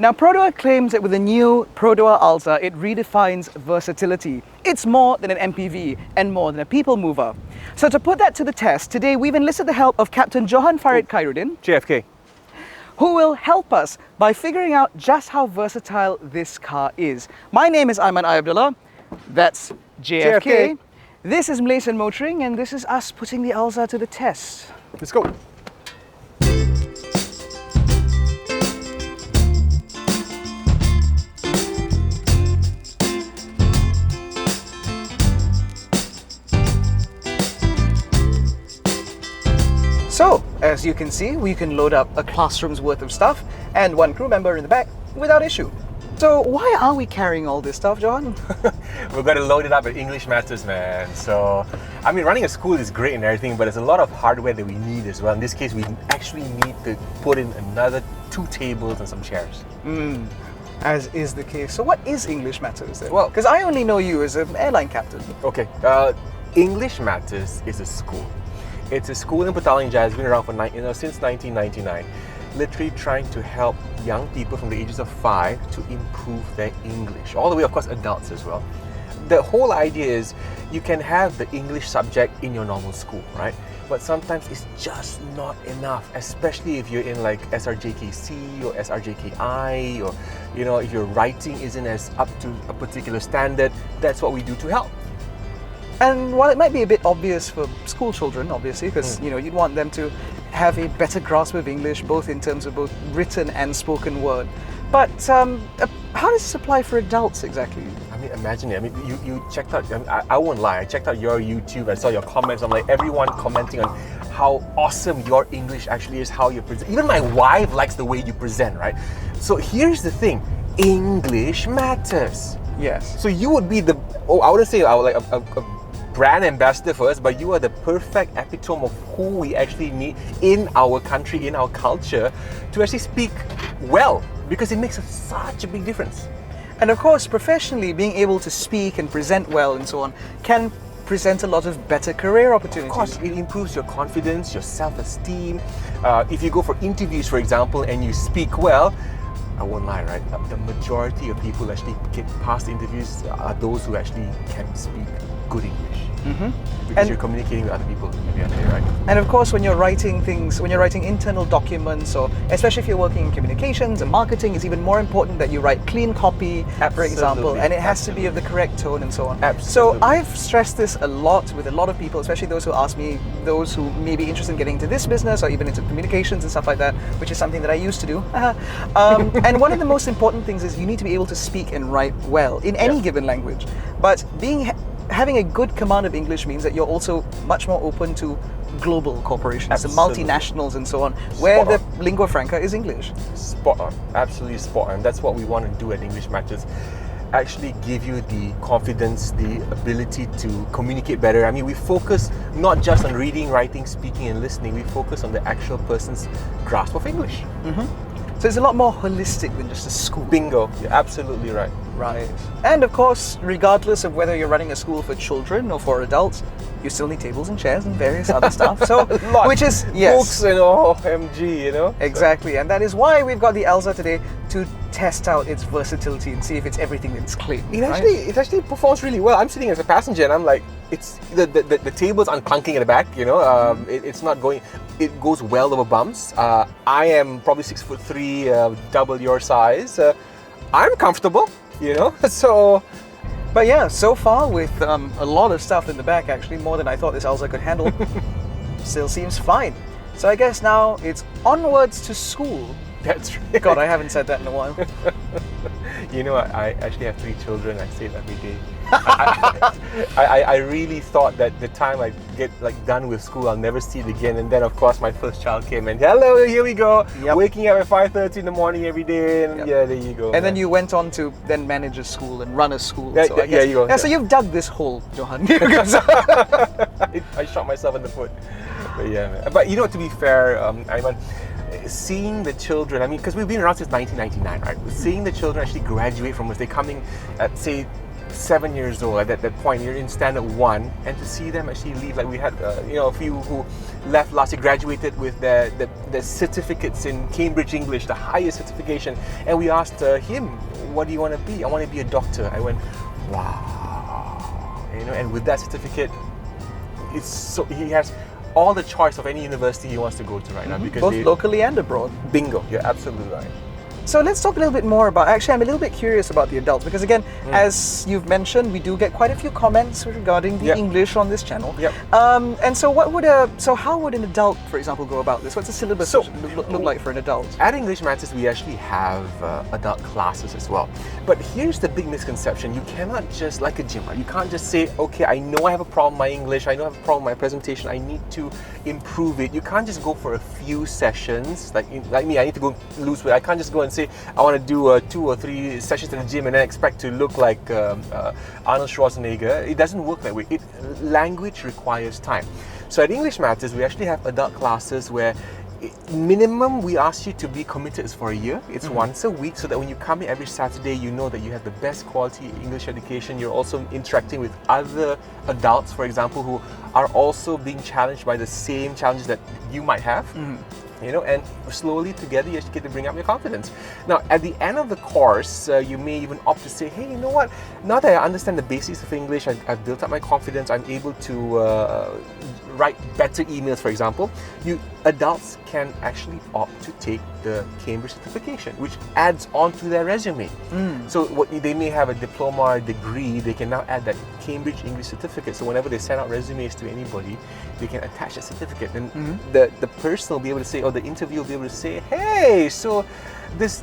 Now, Perodua claims that with the new Perodua Alza, it redefines versatility. It's more than an MPV and more than a people mover. So to put that to the test, today we've enlisted the help of Captain Johan Farid Khairuddin, JFK. who will help us by figuring out just how versatile this car is. My name is AIMAN ABDULLAH. That's JFK. This is Malaysian Motoring, and this is us putting the Alza to the test. Let's go. So, as you can see, we can load up a classroom's worth of stuff and one crew member in the back without issue. So why are we carrying all this stuff, John? We've got to load it up with English matters, man. So, I mean, running a school is great and everything, but there's a lot of hardware that we need as well. In this case, we actually need to put in another 2 tables and some chairs. As is the case. So what is English Matters then? Well, because I only know you as an airline captain. Okay, English Matters is a school. It's a school in Petaling Jaya. It's been around for since 1999. Literally trying to help young people from the ages of 5 to improve their English. All the way, of course, adults as well. The whole idea is you can have the English subject in your normal school, right? But sometimes it's just not enough, especially if you're in like SRJKC or SRJKI, or if your writing isn't as up to a particular standard. That's what we do to help. And while it might be a bit obvious for school children, obviously, because you'd want them to have a better grasp of English, both in terms of both written and spoken word. But how does this apply for adults exactly? I mean, imagine it. I mean, you checked out, I won't lie, I checked out your YouTube, I saw your comments. I'm like, everyone commenting on how awesome your English actually is, how you present. Even my wife likes the way you present, right? So here's the thing, English matters. Yes. So you would be I wouldn't say like a brand ambassador for us, but you are the perfect epitome of who we actually need in our country, in our culture, to actually speak well, because it makes such a big difference. And of course, professionally, being able to speak and present well and so on can present a lot of better career opportunities. Of course, it improves your confidence, your self-esteem. If you go for interviews, for example, and you speak well, I won't lie, right? The majority of people who actually get past interviews are those who actually can speak good English. Because you're communicating with other people at the end of the day, right? And of course, when you're writing internal documents, or especially if you're working in communications and marketing, it's even more important that you write clean copy, for example, and it has to be of the correct tone and so on. Absolutely. So I've stressed this a lot with a lot of people, especially those who ask me, those who may be interested in getting into this business or even into communications and stuff like that, which is something that I used to do. And one of the most important things is you need to be able to speak and write well in any given language. But having a good command of English means that you're also much more open to global corporations, the multinationals and so on, where the lingua franca is English. Spot on, absolutely spot on. That's what we want to do at English Matters. Actually give you the confidence, the ability to communicate better. I mean, we focus not just on reading, writing, speaking and listening, we focus on the actual person's grasp of English. So it's a lot more holistic than just a school. Bingo, you're absolutely right. Right. And of course, regardless of whether you're running a school for children or for adults, you still need tables and chairs and various other stuff. So, which is, books and OMG, Exactly, and that is why we've got the Alza today, to test out its versatility and see if it's everything that's claimed. It actually performs really well. I'm sitting as a passenger and I'm like, it's the table's unclunking at the back, it's not going, it goes well over bumps. I am probably 6'3", double your size. I'm comfortable, so. But yeah, so far with a lot of stuff in the back, actually more than I thought this Alza could handle, still seems fine. So I guess now it's onwards to school. That's right. God, I haven't said that in a while. I actually have 3 children. I say it every day. I really thought that the time I get done with school, I'll never see it again. And then, of course, my first child came and hello, here we go. Waking up at 5:30 in the morning every day. And yeah, there you go. And then you went on to then manage a school and run a school. Yeah, so I guess, you go. Yeah, so you've dug this hole, Johan. I shot myself in the foot. But yeah, man. But to be fair, Aiman, seeing the children, I mean, because we've been around since 1999, right? Seeing the children actually graduate from us, they're coming at, say, 7 years old, at that point you're in standard 1, and to see them actually leave, like we had a few who left last year, graduated with their certificates in Cambridge English, the highest certification, and we asked him, what do you want to be? I want to be a doctor. I went, wow, and with that certificate, he has all the choice of any university he wants to go to right now, because both locally and abroad. Bingo, you're absolutely right. So let's talk a little bit more about, actually I'm a little bit curious about the adults, because again, as you've mentioned, we do get quite a few comments regarding the English on this channel. And so how would an adult, for example, go about this? What's the syllabus look like for an adult? At English Matters, we actually have adult classes as well. But here's the big misconception. You cannot just, like a gym, you can't just say, okay, I know I have a problem with my English, I know I have a problem with my presentation, I need to improve it. You can't just go for a few sessions, like me, I need to go lose weight. I can't just go and say, I want to do 2 or 3 sessions in the gym and then expect to look like Arnold Schwarzenegger. It doesn't work that way. Language requires time. So at English Matters, we actually have adult classes where minimum we ask you to be committed is for a year. It's once a week, so that when you come in every Saturday, you know that you have the best quality English education. You're also interacting with other adults, for example, who are also being challenged by the same challenges that you might have. And slowly together you actually get to bring up your confidence. Now, at the end of the course, you may even opt to say, hey, you know what? Now that I understand the basics of English, I've built up my confidence, I'm able to write better emails, for example. Adults can actually opt to take the Cambridge certification, which adds on to their resume. So they may have a diploma or a degree, they can now add that Cambridge English certificate. So whenever they send out resumes to anybody, they can attach a certificate. And the person will be able to say, or the interviewer will be able to say, hey, so this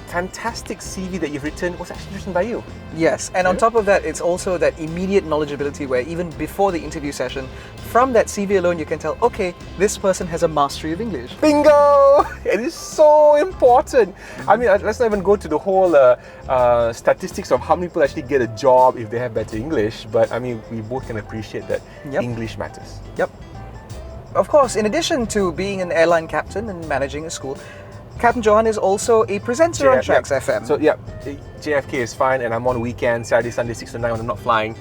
fantastic CV that you've written was actually written by you. Yes, and on top of that, it's also that immediate knowledgeability where even before the interview session, from that CV alone, you can tell, okay, this person has a mastery of English. Bingo! It is so important. I mean, let's not even go to the whole statistics of how many people actually get a job if they have better English, but I mean, we both can appreciate that English matters. Yep. Of course, in addition to being an airline captain and managing a school, Captain Johan is also a presenter on Tracks FM. So JFK is fine, and I'm on weekends, Saturday, Sunday, 6 to 9 when I'm not flying,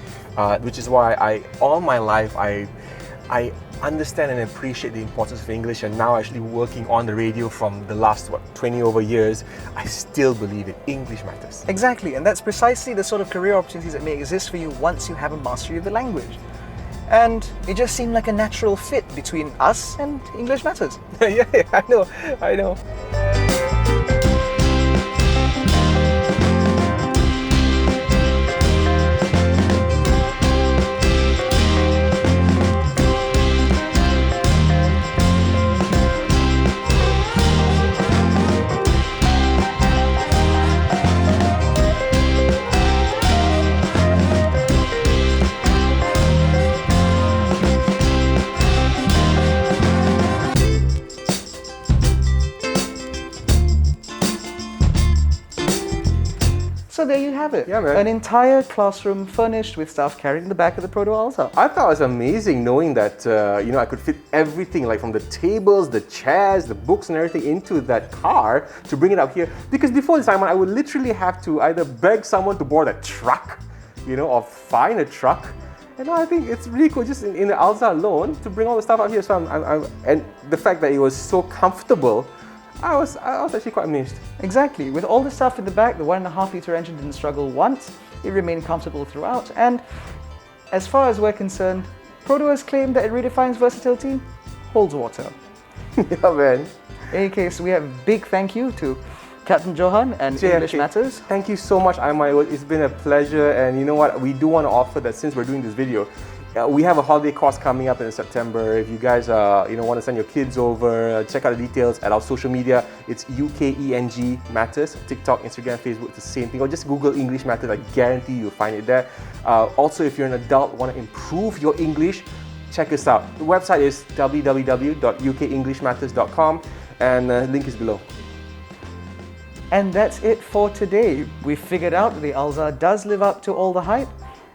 which is why all my life I understand and appreciate the importance of English, and now actually working on the radio from the last 20 over years, I still believe it. English matters. Exactly, and that's precisely the sort of career opportunities that may exist for you once you have a mastery of the language. And it just seemed like a natural fit between us and English Matters. Yeah, I know. So there you have it. Yeah, man. An entire classroom furnished with stuff carried in the back of the Perodua Alza. I thought it was amazing knowing that I could fit everything, like from the tables, the chairs, the books and everything into that car to bring it up here. Because before this time, I would literally have to either beg someone to board a truck, or find a truck. And I think it's really cool just in the Alza alone to bring all the stuff out here. So and the fact that it was so comfortable, I was actually quite amused. Exactly. With all the stuff in the back, the 1.5 litre engine didn't struggle once. It remained comfortable throughout. And as far as we're concerned, Perodua's claim that it redefines versatility holds water. Yeah, man. In any case, we have a big thank you to Captain Johan and JFK. English Matters. Thank you so much, AIMAN. It's been a pleasure. And you know what? We do want to offer that since we're doing this video, we have a holiday course coming up in September. If you guys want to send your kids over, check out the details at our social media. It's UKENG Matters, TikTok, Instagram, Facebook, it's the same thing. Or just Google English Matters. I guarantee you'll find it there. Also, if you're an adult, want to improve your English, check us out. The website is www.ukenglishmatters.com, and the link is below. And that's it for today. We figured out that the Alza does live up to all the hype,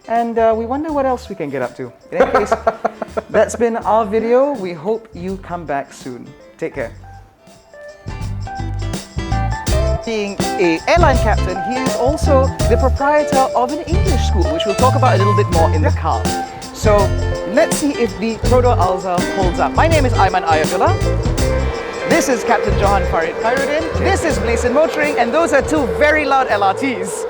and we wonder what else we can get up to. In any case, that's been our video. We hope you come back soon. Take care. an airline captain, he is also the proprietor of an English school, which we'll talk about a little bit more in the car. So let's see if the Perodua Alza holds up. My name is AIMAN ABDULLAH. This is Captain Johan Farid Khairuddin. This is MalaysianMotoring, and those are two very loud LRTs.